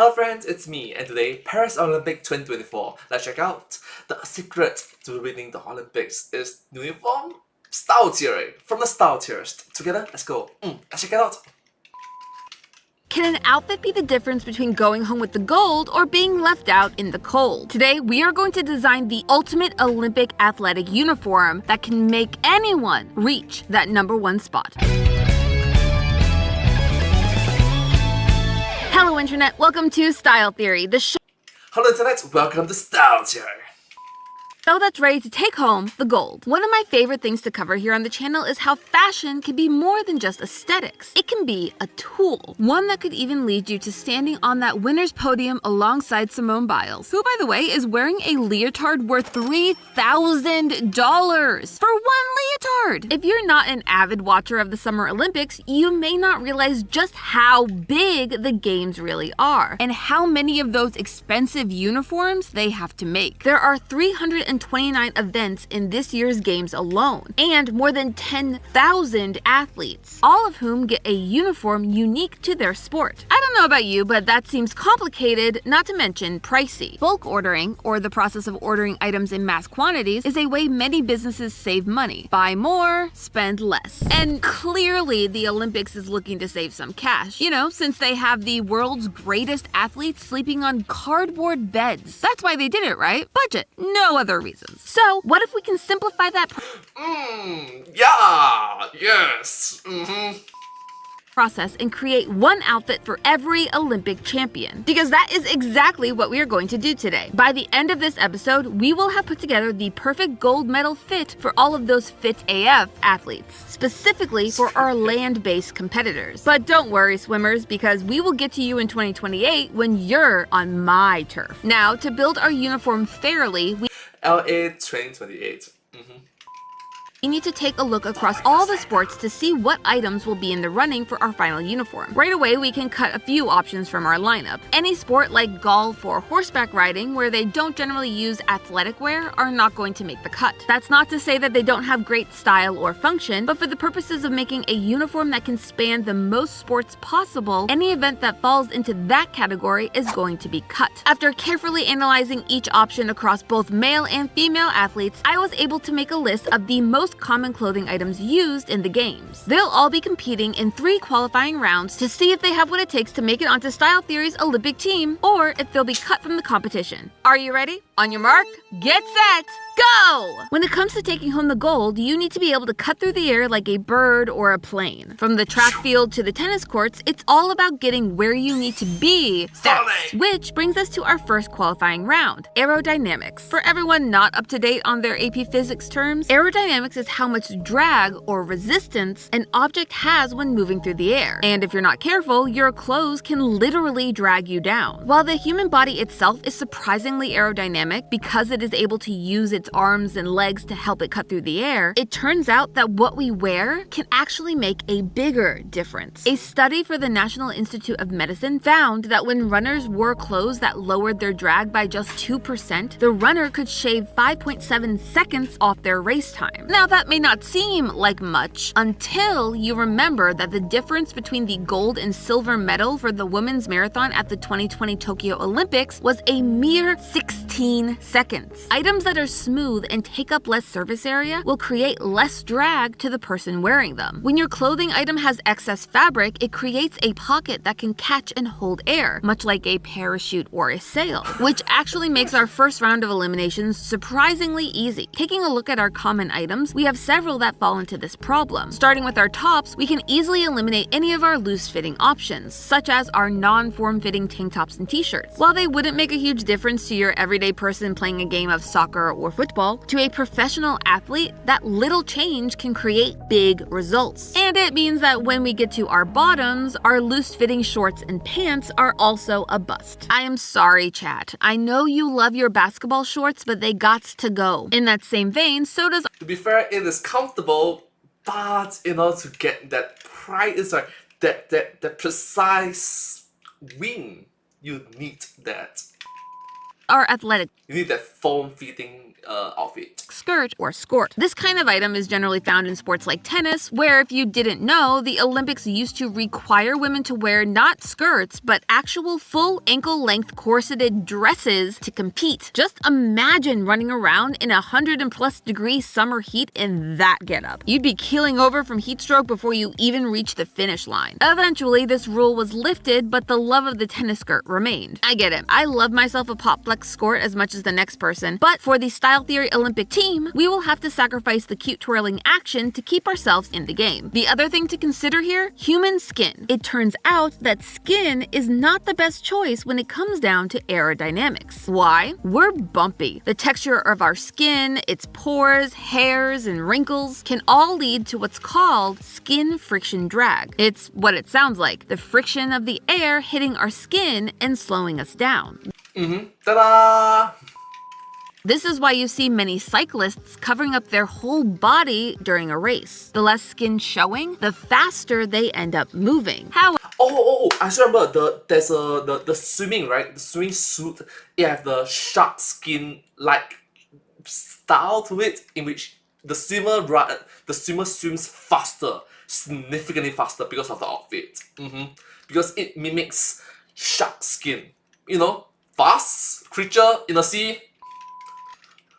Hello friends, it's me, and today, Paris Olympic 2024. Let's check out. The secret to winning the Olympics is uniform style theory. From the style theorist. Together, let's go. Let's check it out. Can an outfit be the difference between going home with the gold or being left out in the cold? Today, we are going to design the ultimate Olympic athletic uniform that can make anyone reach that #1 spot. Hello Internet, welcome to Style Theory, the show Hello Internet, welcome to Style Theory. that's ready to take home the gold. One of my favorite things to cover here on the channel is how fashion can be more than just aesthetics. It can be a tool, one that could even lead you to standing on that winner's podium alongside Simone Biles, who by the way is wearing a leotard worth $3,000 for one leotard. If you're not an avid watcher of the Summer Olympics, you may not realize just how big the games really are and how many of those expensive uniforms they have to make. There are 329 events in this year's games alone, and more than 10,000 athletes, all of whom get a uniform unique to their sport. I don't know about you, but that seems complicated, not to mention pricey. Bulk ordering, or the process of ordering items in mass quantities, is a way many businesses save money. Buy more, spend less. And clearly the Olympics is looking to save some cash, since they have the world's greatest athletes sleeping on cardboard beds. That's why they did it, right? Budget, no other reasons. So, what if we can simplify that process and create one outfit for every Olympic champion? Because that is exactly what we are going to do today. By the end of this episode, we will have put together the perfect gold medal fit for all of those fit AF athletes, specifically for our land-based competitors. But don't worry, swimmers, because we will get to you in 2028 when you're on my turf. Now, to build our uniform fairly, LA 2028. We need to take a look across all the sports to see what items will be in the running for our final uniform. Right away, we can cut a few options from our lineup. Any sport like golf or horseback riding, where they don't generally use athletic wear, are not going to make the cut. That's not to say that they don't have great style or function, but for the purposes of making a uniform that can span the most sports possible, any event that falls into that category is going to be cut. After carefully analyzing each option across both male and female athletes, I was able to make a list of the most common clothing items used in the games. They'll all be competing in 3 qualifying rounds to see if they have what it takes to make it onto Style Theory's Olympic team, or if they'll be cut from the competition. Are you ready? On your mark, get set, go! When it comes to taking home the gold, you need to be able to cut through the air like a bird or a plane. From the track field to the tennis courts, it's all about getting where you need to be fast. Which brings us to our first qualifying round, aerodynamics. For everyone not up to date on their AP Physics terms, aerodynamics is how much drag or resistance an object has when moving through the air. And if you're not careful, your clothes can literally drag you down. While the human body itself is surprisingly aerodynamic because it is able to use its arms and legs to help it cut through the air, it turns out that what we wear can actually make a bigger difference. A study for the National Institute of Medicine found that when runners wore clothes that lowered their drag by just 2%, the runner could shave 5.7 seconds off their race time. Now, that may not seem like much until you remember that the difference between the gold and silver medal for the women's marathon at the 2020 Tokyo Olympics was a mere 16 seconds. Items that are smooth and take up less surface area will create less drag to the person wearing them. When your clothing item has excess fabric, it creates a pocket that can catch and hold air, much like a parachute or a sail, which actually makes our first round of eliminations surprisingly easy. Taking a look at our common items, we have several that fall into this problem. Starting with our tops, we can easily eliminate any of our loose-fitting options, such as our non-form-fitting tank tops and t-shirts. While they wouldn't make a huge difference to your everyday person playing a game of soccer or football, to a professional athlete, that little change can create big results. And it means that when we get to our bottoms, our loose-fitting shorts and pants are also a bust. I am sorry, chat. I know you love your basketball shorts, but they gots to go. In that same vein, so does... To be fair, it is comfortable, but in order to get that that precise wing, you need that. our athletic You need that form-fitting outfit. skirt or skort. This kind of item is generally found in sports like tennis, where if you didn't know, the Olympics used to require women to wear not skirts, but actual full ankle-length corseted dresses to compete. Just imagine running around in 100+ degree summer heat in that getup. You'd be keeling over from heat stroke before you even reach the finish line. Eventually, this rule was lifted, but the love of the tennis skirt remained. I get it. I love myself a pop flex skort as much as the next person, but for the Style Theory Olympic team, we will have to sacrifice the cute twirling action to keep ourselves in the game. The other thing to consider here, human skin. It turns out that skin is not the best choice when it comes down to aerodynamics. Why? We're bumpy. The texture of our skin, its pores, hairs, and wrinkles can all lead to what's called skin friction drag. It's what it sounds like, the friction of the air hitting our skin and slowing us down. Ta-da! This is why you see many cyclists covering up their whole body during a race. The less skin showing, the faster they end up moving. I still remember there's the swimming, right? The swimming suit. It have the shark skin like style to it, in which the swimmer swims faster, significantly faster because of the outfit. Because it mimics shark skin. You know, fast creature in the sea.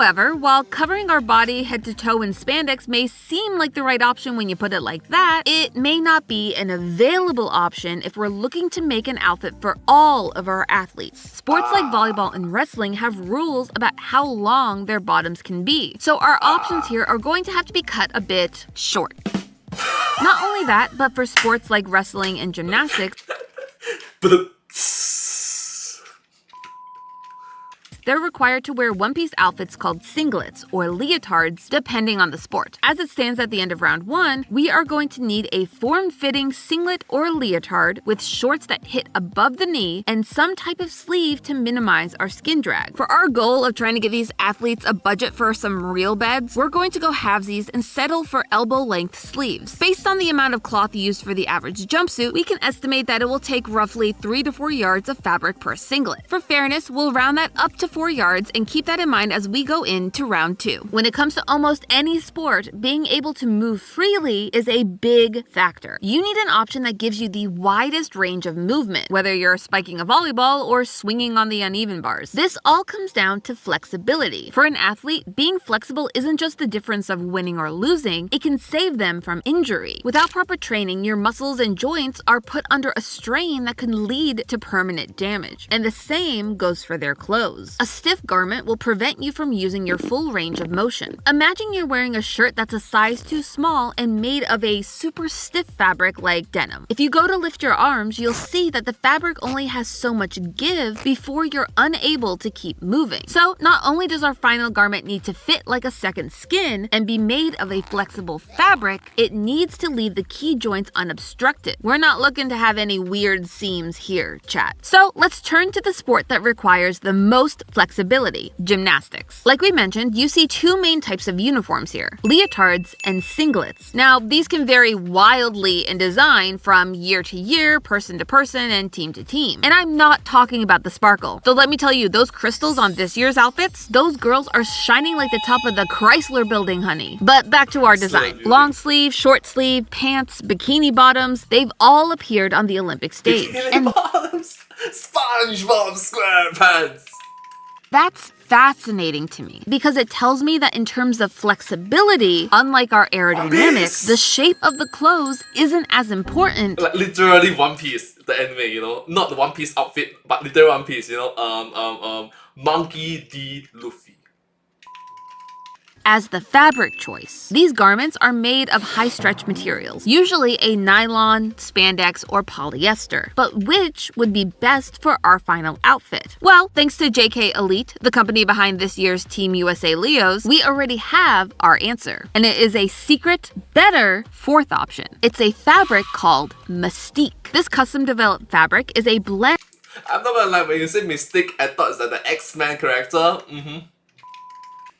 However, while covering our body head to toe in spandex may seem like the right option when you put it like that, it may not be an available option if we're looking to make an outfit for all of our athletes. Sports like volleyball and wrestling have rules about how long their bottoms can be, so our options here are going to have to be cut a bit short. Not only that, but for sports like wrestling and gymnastics, they're required to wear one-piece outfits called singlets or leotards, depending on the sport. As it stands at the end of round 1, we are going to need a form-fitting singlet or leotard with shorts that hit above the knee and some type of sleeve to minimize our skin drag. For our goal of trying to give these athletes a budget for some real beds, we're going to go halvesies and settle for elbow-length sleeves. Based on the amount of cloth used for the average jumpsuit, we can estimate that it will take roughly 3 to 4 yards of fabric per singlet. For fairness, we'll round that up to 4 yards and keep that in mind as we go into round 2. When it comes to almost any sport, being able to move freely is a big factor. You need an option that gives you the widest range of movement, whether you're spiking a volleyball or swinging on the uneven bars. This all comes down to flexibility. For an athlete, being flexible isn't just the difference of winning or losing, it can save them from injury. Without proper training, your muscles and joints are put under a strain that can lead to permanent damage. And the same goes for their clothes. A stiff garment will prevent you from using your full range of motion. Imagine you're wearing a shirt that's a size too small and made of a super stiff fabric like denim. If you go to lift your arms, you'll see that the fabric only has so much give before you're unable to keep moving. So not only does our final garment need to fit like a second skin and be made of a flexible fabric, it needs to leave the key joints unobstructed. We're not looking to have any weird seams here, chat. So let's turn to the sport that requires the most flexibility, gymnastics. Like we mentioned, you see two main types of uniforms here, leotards and singlets. Now, these can vary wildly in design from year to year, person to person, and team to team. And I'm not talking about the sparkle. Though let me tell you, those crystals on this year's outfits, those girls are shining like the top of the Chrysler building, honey. But back to our design. Long sleeve, short sleeve, pants, bikini bottoms, they've all appeared on the Olympic stage. Bikini bottoms, SpongeBob SquarePants. That's fascinating to me because it tells me that in terms of flexibility, unlike our aerodynamics, the shape of the clothes isn't as important. Like literally One Piece, the anime, you know, not the One Piece outfit, but literally One Piece, you know, Monkey D. Luffy. As the fabric choice. These garments are made of high-stretch materials, usually a nylon, spandex, or polyester. But which would be best for our final outfit? Well, thanks to JK Elite, the company behind this year's Team USA Leos, we already have our answer. And it is a secret, better fourth option. It's a fabric called Mystique. This custom-developed fabric is a blend. I'm not gonna lie, when you say Mystique, I thought it's like the X-Men character.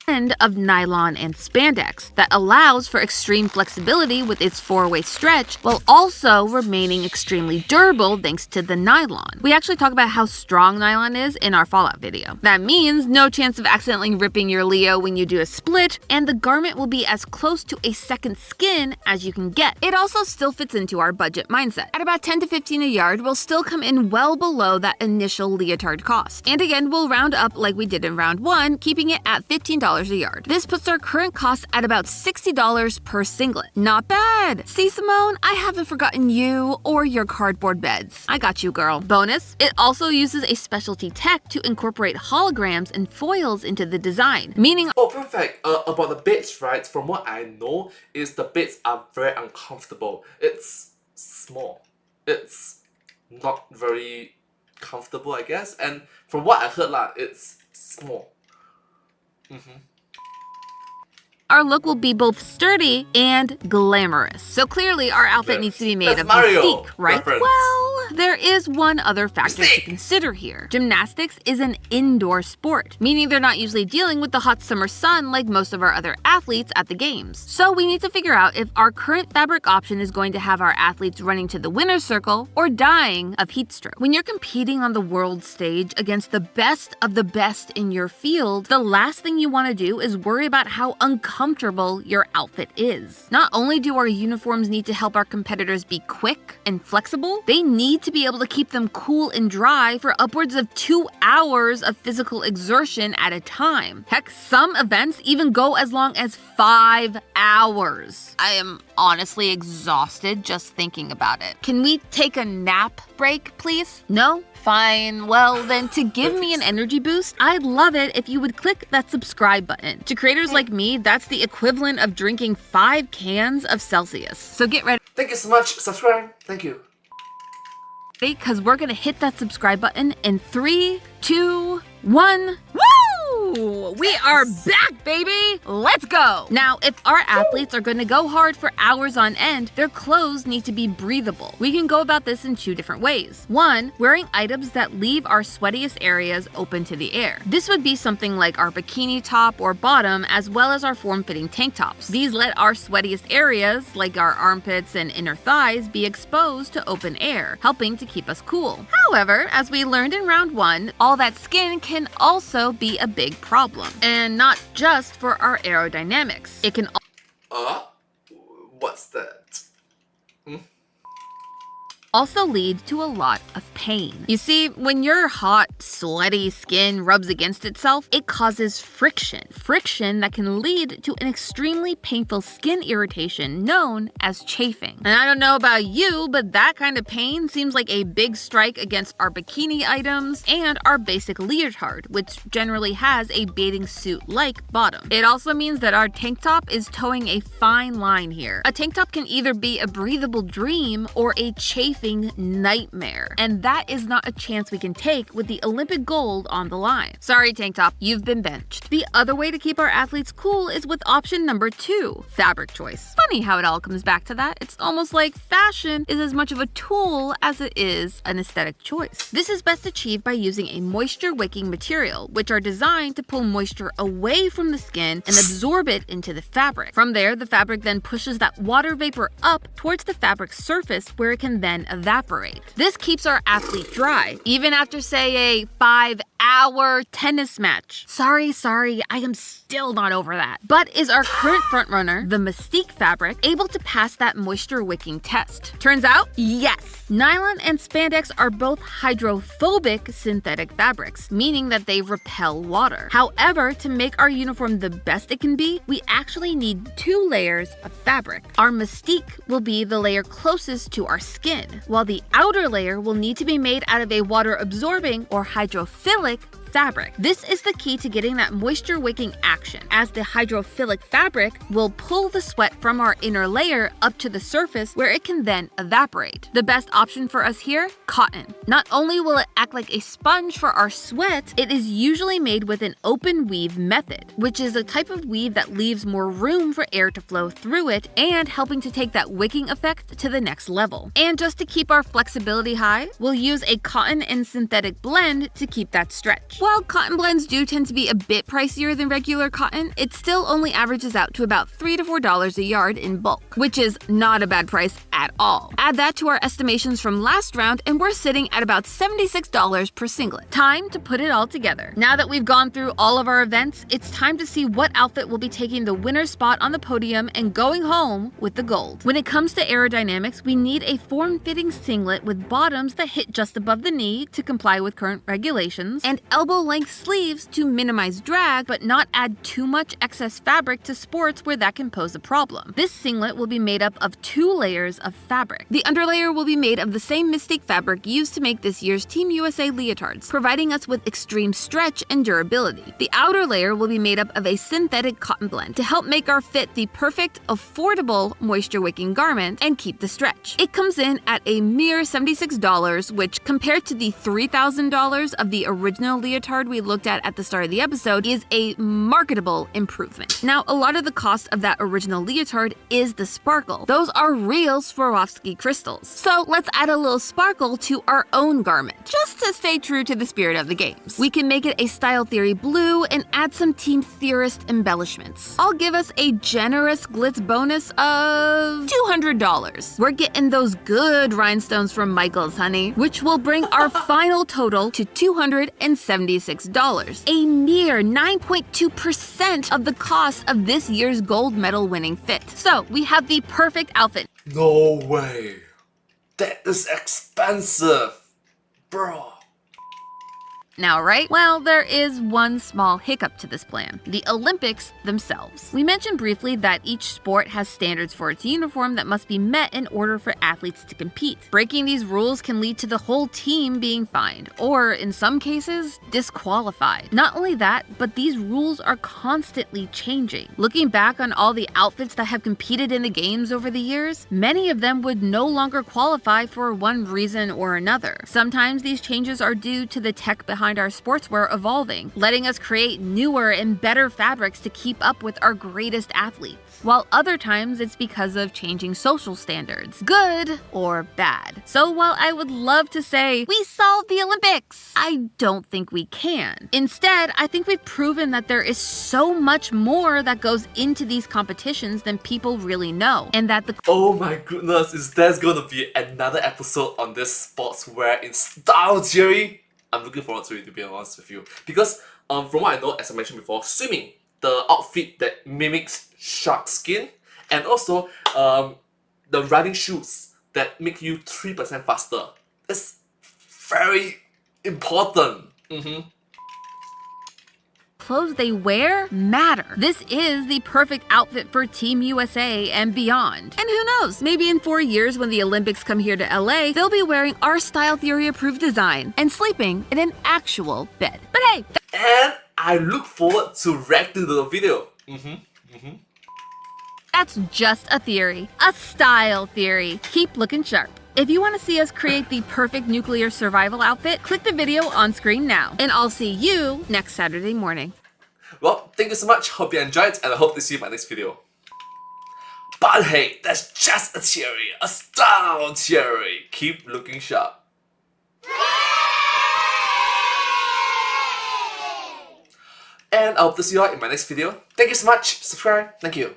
of nylon and spandex that allows for extreme flexibility with its four-way stretch while also remaining extremely durable thanks to the nylon. We actually talk about how strong nylon is in our Fallout video. That means no chance of accidentally ripping your Leo when you do a split, and the garment will be as close to a second skin as you can get. It also still fits into our budget mindset. At about 10 to 15 a yard, we'll still come in well below that initial leotard cost. And again, we'll round up like we did in round 1, keeping it at $15 a yard. This puts our current cost at about $60 per singlet. Not bad! See, Simone, I haven't forgotten you or your cardboard beds. I got you, girl. Bonus, it also uses a specialty tech to incorporate holograms and foils into the design, meaning— Oh, fun fact about the beds, right? From what I know, is the beds are very uncomfortable. It's small. It's not very comfortable, I guess. And from what I heard, it's small. our look will be both sturdy and glamorous. So clearly our outfit needs to be made of mystique, right? Reference. Well, there is one other factor to consider here. Gymnastics is an indoor sport, meaning they're not usually dealing with the hot summer sun like most of our other athletes at the games. So we need to figure out if our current fabric option is going to have our athletes running to the winner's circle or dying of heat stroke. When you're competing on the world stage against the best of the best in your field, the last thing you want to do is worry about how uncomfortable your outfit is. Not only do our uniforms need to help our competitors be quick and flexible, they need to be able to keep them cool and dry for upwards of 2 hours of physical exertion at a time. Heck, some events even go as long as 5 hours. I am honestly exhausted just thinking about it. Can we take a nap break, please? No? Fine. Well, then to give me an energy boost, I'd love it if you would click that subscribe button. To creators like me, that's the equivalent of drinking 5 cans of Celsius. So get ready. Thank you so much. Subscribe. Thank you. Because we're gonna hit that subscribe button in 3, 2, 1. Woo! We are back, baby! Let's go! Now, if our athletes are gonna go hard for hours on end, their clothes need to be breathable. We can go about this in 2 different ways. 1, wearing items that leave our sweatiest areas open to the air. This would be something like our bikini top or bottom, as well as our form-fitting tank tops. These let our sweatiest areas, like our armpits and inner thighs, be exposed to open air, helping to keep us cool. However, as we learned in round 1, all that skin can also be a big problem, and not just for our aerodynamics. It can What's that? also lead to a lot of pain. You see, when your hot, sweaty skin rubs against itself, it causes friction. Friction that can lead to an extremely painful skin irritation known as chafing. And I don't know about you, but that kind of pain seems like a big strike against our bikini items and our basic leotard, which generally has a bathing suit-like bottom. It also means that our tank top is towing a fine line here. A tank top can either be a breathable dream or a chafing nightmare, and that is not a chance we can take with the Olympic gold on the line. Sorry, tank top, you've been benched. The other way to keep our athletes cool is with option number 2, fabric choice. Funny how it all comes back to that. It's almost like fashion is as much of a tool as it is an aesthetic choice. This is best achieved by using a moisture-wicking material, which are designed to pull moisture away from the skin and absorb it into the fabric. From there, the fabric then pushes that water vapor up towards the fabric surface where it can then evaporate. This keeps our athlete dry, even after, say, a 5-hour tennis match. Sorry, I am still not over that. But is our current frontrunner, the Mystique fabric, able to pass that moisture wicking test? Turns out, yes! Nylon and spandex are both hydrophobic synthetic fabrics, meaning that they repel water. However, to make our uniform the best it can be, we actually need 2 layers of fabric. Our Mystique will be the layer closest to our skin, while the outer layer will need to be made out of a water-absorbing or hydrophilic fabric. This is the key to getting that moisture wicking action, as the hydrophilic fabric will pull the sweat from our inner layer up to the surface where it can then evaporate. The best option for us here, cotton. Not only will it act like a sponge for our sweat, it is usually made with an open weave method, which is a type of weave that leaves more room for air to flow through it and helping to take that wicking effect to the next level. And just to keep our flexibility high, we'll use a cotton and synthetic blend to keep that stretch. While cotton blends do tend to be a bit pricier than regular cotton, it still only averages out to about $3 to $4 a yard in bulk, which is not a bad price at all. Add that to our estimations from last round and we're sitting at about $76 per singlet. Time to put it all together. Now that we've gone through all of our events, it's time to see what outfit will be taking the winner's spot on the podium and going home with the gold. When it comes to aerodynamics, we need a form-fitting singlet with bottoms that hit just above the knee to comply with current regulations, and elbow-length sleeves to minimize drag but not add too much excess fabric to sports where that can pose a problem. This singlet will be made up of 2 layers of fabric. The underlayer will be made of the same Mystique fabric used to make this year's Team USA leotards, providing us with extreme stretch and durability. The outer layer will be made up of a synthetic cotton blend to help make our fit the perfect, affordable, moisture-wicking garment and keep the stretch. It comes in at a mere $76, which compared to the $3,000 of the original leotard we looked at the start of the episode is a marketable improvement. Now, a lot of the cost of that original leotard is the sparkle. Those are real Swarovski crystals. So let's add a little sparkle to our own garment, just to stay true to the spirit of the games. We can make it a Style Theory blue and add some Team Theorist embellishments. I'll give us a generous glitz bonus of $200. We're getting those good rhinestones from Michaels, honey, which will bring our final total to $276, a near 9.2% of the cost of this year's gold medal winning fit. So we have the perfect outfit. No way. That is expensive. Bro. Now, right? Well, there is one small hiccup to this plan: the Olympics themselves. We mentioned briefly that each sport has standards for its uniform that must be met in order for athletes to compete. Breaking these rules can lead to the whole team being fined, or in some cases, disqualified. Not only that, but these rules are constantly changing. Looking back on all the outfits that have competed in the games over the years, many of them would no longer qualify for one reason or another. Sometimes these changes are due to the tech behind our sportswear evolving, letting us create newer and better fabrics to keep up with our greatest athletes. While other times it's because of changing social standards, good or bad. So while I would love to say, we solved the Olympics, I don't think we can. Instead, I think we've proven that there is so much more that goes into these competitions than people really know, and that the— Oh my goodness, is there's gonna be another episode on this sportswear in Style Theory? I'm looking forward to it, to be honest with you. Because from what I know, as I mentioned before, swimming, the outfit that mimics shark skin, and also the running shoes that make you 3% faster. It's very important. clothes they wear matter. This is the perfect outfit for Team USA and beyond. And who knows, maybe in 4 years when the Olympics come here to LA, they'll be wearing our Style Theory approved design and sleeping in an actual bed. But hey, And I look forward to reacting to the video. that's just a theory. A style theory. Keep looking sharp. If you want to see us create the perfect nuclear survival outfit, click the video on screen now. And I'll see you next Saturday morning. Well, thank you so much. Hope you enjoyed, and I hope to see you in my next video. But hey, that's just a theory, a style theory. Keep looking sharp. And I hope to see you all in my next video. Thank you so much. Subscribe. Thank you.